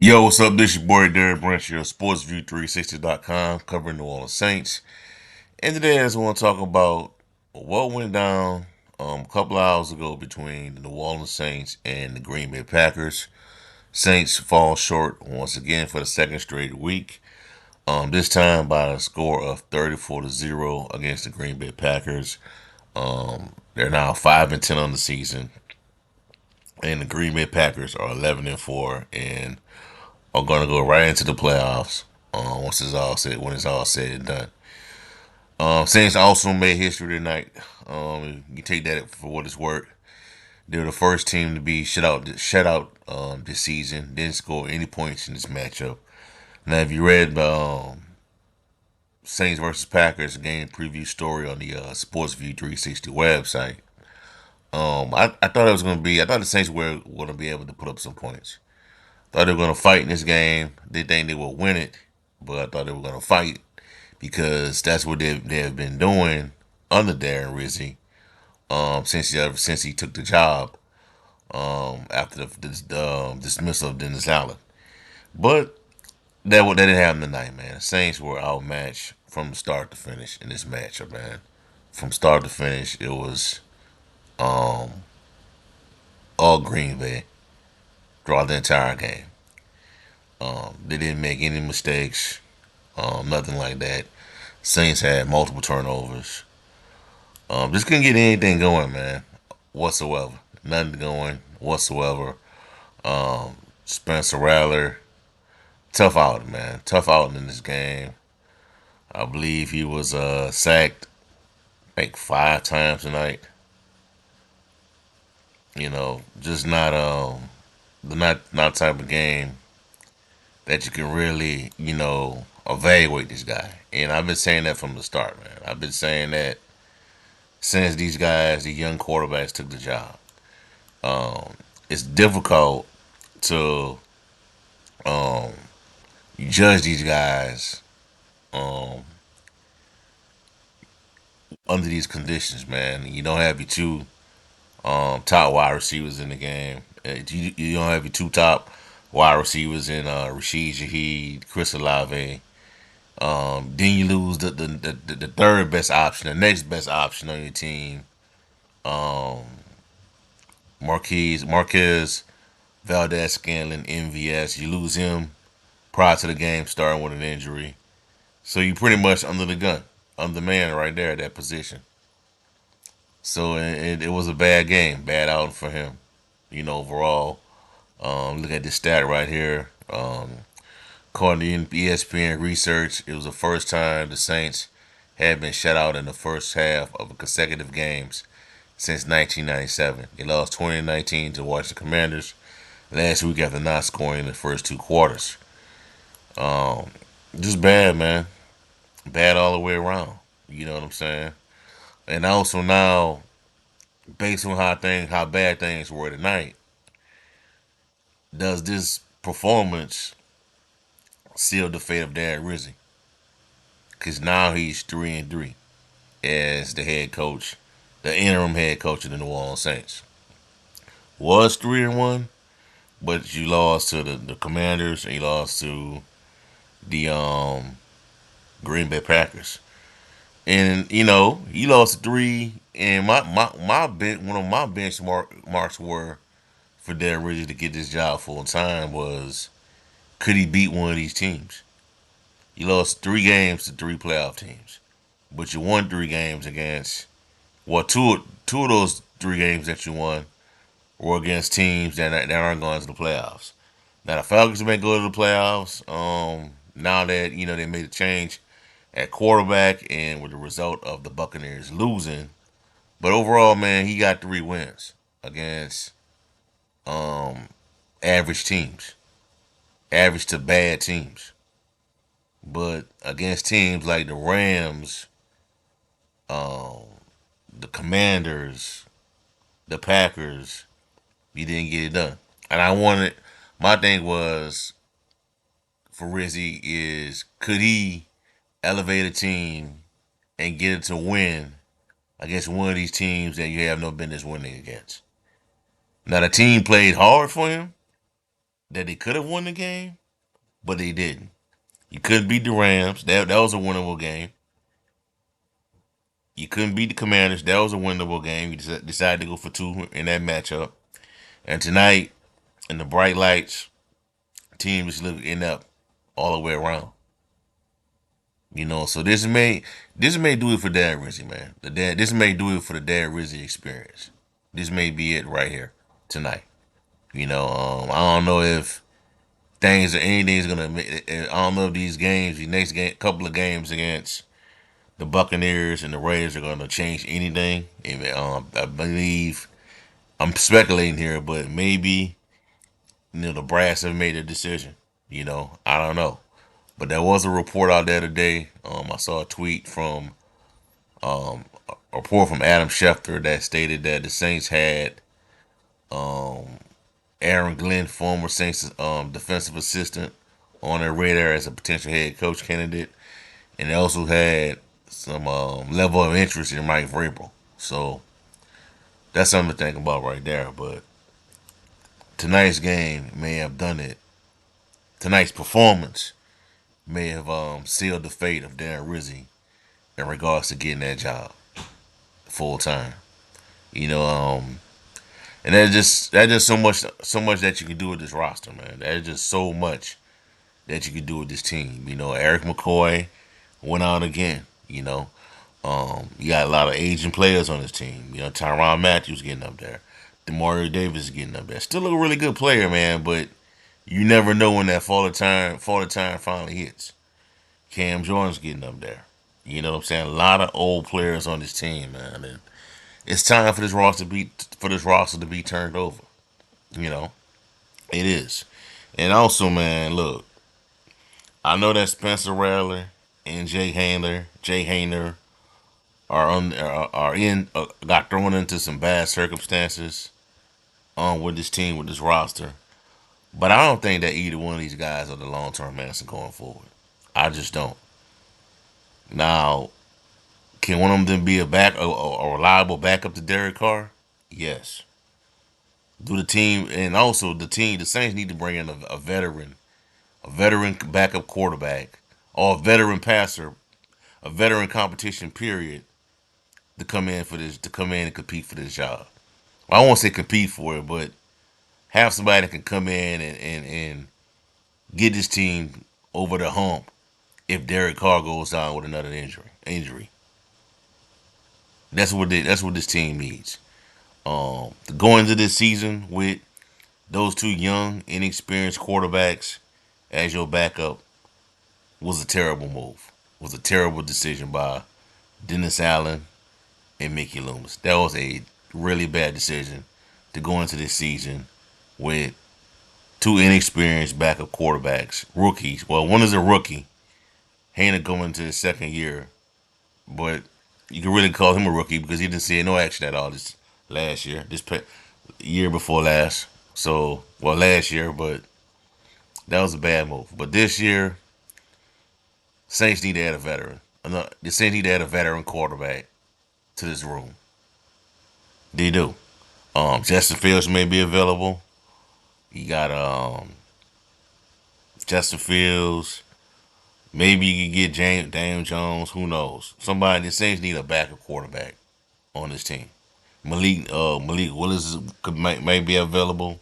Yo, what's up? This your boy Darren Branch here, SportsView360.com, covering New Orleans Saints. And today I just want to talk about what went down a couple hours ago between the New Orleans Saints and the Green Bay Packers. Saints fall short once again for the second straight week. This time by a score of 34-0 against the Green Bay Packers. They're now 5-10 on the season, and the Green Bay Packers are 11-4 and are going to go right into the playoffs once it's all said when it's all said and done. Saints also made history tonight. You take that for what it's worth. They're the first team to be shut out this season. Didn't score any points in this matchup. Now, if you read the Saints versus Packers game preview story on the SportsView 360 website, I thought it was going to be. I thought the Saints were going to be able to put up some points. Thought they were going to fight in this game. They think they will win it, but I thought they were going to fight because that's what they have been doing under Darren Rizzi since he took the job after the dismissal of Dennis Allen. But that didn't happen tonight, man. The Saints were outmatched from start to finish in this matchup, man. From start to finish, it was um, all Green Bay throughout the entire game. They didn't make any mistakes, nothing like that. Saints had multiple turnovers. Just couldn't get anything going, man, whatsoever. Nothing going whatsoever. Spencer Rattler, tough outing, man. Tough outing in this game. I believe he was sacked, I think 5 times tonight. Just not the not type of game that you can really evaluate this guy. And I've been saying that from the start, man. I've been saying that since the young quarterbacks, took the job. It's difficult to um, judge these guys um, under these conditions, man. You don't have your two top wide receivers in the game. You don't have your two top wide receivers in Rashid Shaheed, Chris Olave. Then you lose the third best option, the next best option on your team, um, Marquez Valdez Scanlon, MVS. You lose him prior to the game starting with an injury. So you pretty much under the gun, under the man right there at that position. So it was a bad game, bad outing for him. Overall. Look at this stat right here. According to ESPN research, it was the first time the Saints had been shut out in the first half of consecutive games since 1997. They lost 2019 to Washington Commanders last week after not scoring in the first two quarters. Um, just bad, man. Bad all the way around. You know what I'm saying? And also now, based on how bad things were tonight, does this performance seal the fate of Darren Rizzi? Because now he's 3-3 as the head coach, the interim head coach of the New Orleans Saints. Was 3-1, but you lost to the Commanders and you lost to the Green Bay Packers. And you lost three. And one of my benchmarks were for Darren Rizzi to get this job full time was, could he beat one of these teams? You lost 3 games to 3 playoff teams, but you won 3 games against, well, two of those 3 games that you won were against teams that aren't going to the playoffs. Now the Falcons may go to the playoffs. Now that they made a change at quarterback, and with the result of the Buccaneers losing, but overall, man, he got 3 wins against um, average teams, average to bad teams. But against teams like the Rams, um, the Commanders, the Packers, he didn't get it done. And my thing was for Rizzi is, could he elevate a team and get it to win against one of these teams that you have no business winning against? Now the team played hard for him, that they could have won the game, but they didn't. You couldn't beat the Rams. That was a winnable game. You couldn't beat the Commanders. That was a winnable game. You decided to go for two in that matchup. And tonight, in the bright lights, team just end up all the way around. So this may do it for Darren Rizzi, man. This may do it for the Darren Rizzi experience. This may be it right here tonight. I don't know if things or anything's gonna. I don't know if these games, the next couple of games against the Buccaneers and the Raiders are gonna change anything. And, I believe I'm speculating here, but maybe the brass have made a decision. I don't know. But there was a report out there today. I saw a tweet from a report from Adam Schefter that stated that the Saints had Aaron Glenn, former Saints defensive assistant, on their radar as a potential head coach candidate, and they also had some level of interest in Mike Vrabel. So that's something to think about right there. But tonight's game may have done it. Tonight's performance may have sealed the fate of Darren Rizzi in regards to getting that job full time. You know, and that's just so much that you can do with this roster, man. There's just so much that you can do with this team. Eric McCoy went out again. You got a lot of aging players on this team. Tyron Matthews getting up there. Demario Davis is getting up there. Still a really good player, man, but you never know when that fall of time finally hits. Cam Jordan's getting up there. You know what I'm saying? A lot of old players on this team, man. And it's time for this roster to be turned over. You know, it is. And also, man, look, I know that Spencer Rattler and Jay Hayner got thrown into some bad circumstances with this team, with this roster. But I don't think that either one of these guys are the long term answer going forward. I just don't. Now, can one of them be a reliable backup to Derek Carr? Yes. Do the team and also the Saints need to bring in a veteran backup quarterback or a veteran passer, a veteran competition period to come in and compete for this job. I won't say compete for it, but have somebody that can come in and get this team over the hump if Derek Carr goes down with another injury. That's what this team needs. Going into this season with those two young, inexperienced quarterbacks as your backup was a terrible move. Was a terrible decision by Dennis Allen and Mickey Loomis. That was a really bad decision to go into this season with two inexperienced backup quarterbacks, rookies. Well, one is a rookie, Hayner going into his second year, but you can really call him a rookie because he didn't see no action at all this last year, year before last. So, well, last year, but that was a bad move. But this year, Saints need to add a veteran. The Saints need to add a veteran quarterback to this room. They do. Justin Fields may be available. You got Justin Fields. Maybe you can get Daniel Jones. Who knows? The Saints need a backup quarterback on this team. Malik Willis may be available.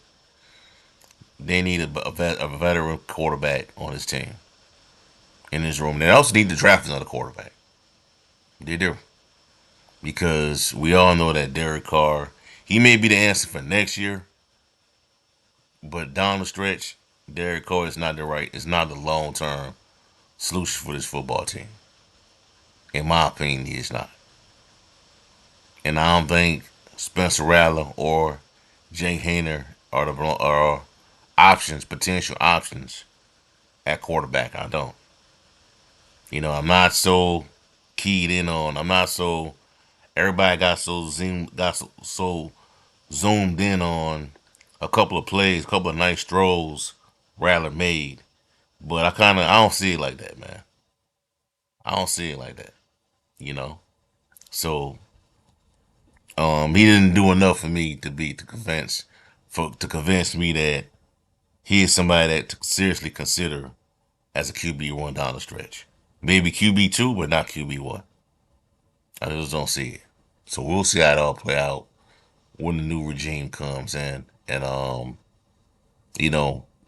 They need a veteran quarterback on this team in this room. They also need to draft another quarterback. They do. Because we all know that Derek Carr, he may be the answer for next year, but down the stretch, Derek Carr is not the long term solution for this football team. In my opinion, he is not. And I don't think Spencer Rattler or Jay Hayner are potential options at quarterback. I don't. I'm not so keyed in on. I'm not so. Everybody got so zoomed in on a couple of plays, a couple of nice throws Rattler made. But I don't see it like that, man. I don't see it like that. You know. So he didn't do enough for me to convince me that he is somebody that to seriously consider as a QB1 down the stretch. Maybe QB2, but not QB1. I just don't see it. So we'll see how it all play out when the new regime comes in and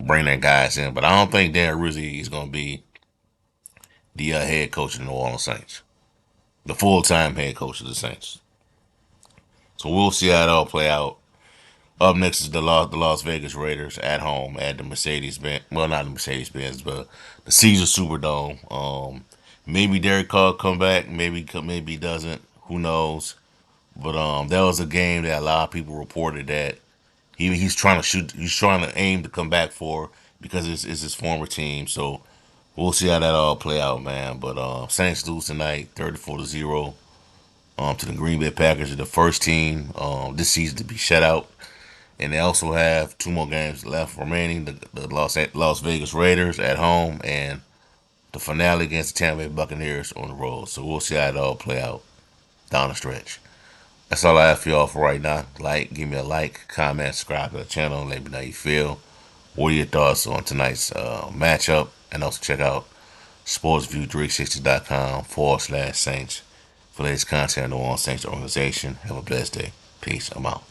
bring their guys in. But I don't think Darren Rizzi is gonna be the head coach of the New Orleans Saints, the full time head coach of the Saints. So we'll see how it all play out. Up next is the Las Vegas Raiders at home at the Mercedes Benz. Well, not the Mercedes Benz, but the Caesar Superdome. Maybe Derek Carr come back. Maybe he doesn't. Who knows? But that was a game that a lot of people reported that he's trying to shoot. He's trying to aim to come back for because it's his former team. So we'll see how that all play out, man. But Saints lose tonight, 34-0. To the Green Bay Packers, the first team this season to be shut out. And they also have two more games left remaining. The Las Vegas Raiders at home and the finale against the Tampa Bay Buccaneers on the road. So we'll see how it all play out down the stretch. That's all I have for y'all for right now. Give me a like, comment, subscribe to the channel, and let me know how you feel. What are your thoughts on tonight's matchup? And also check out sportsview360.com/Saints for latest content on the Saints organization. Have a blessed day. Peace. I'm out.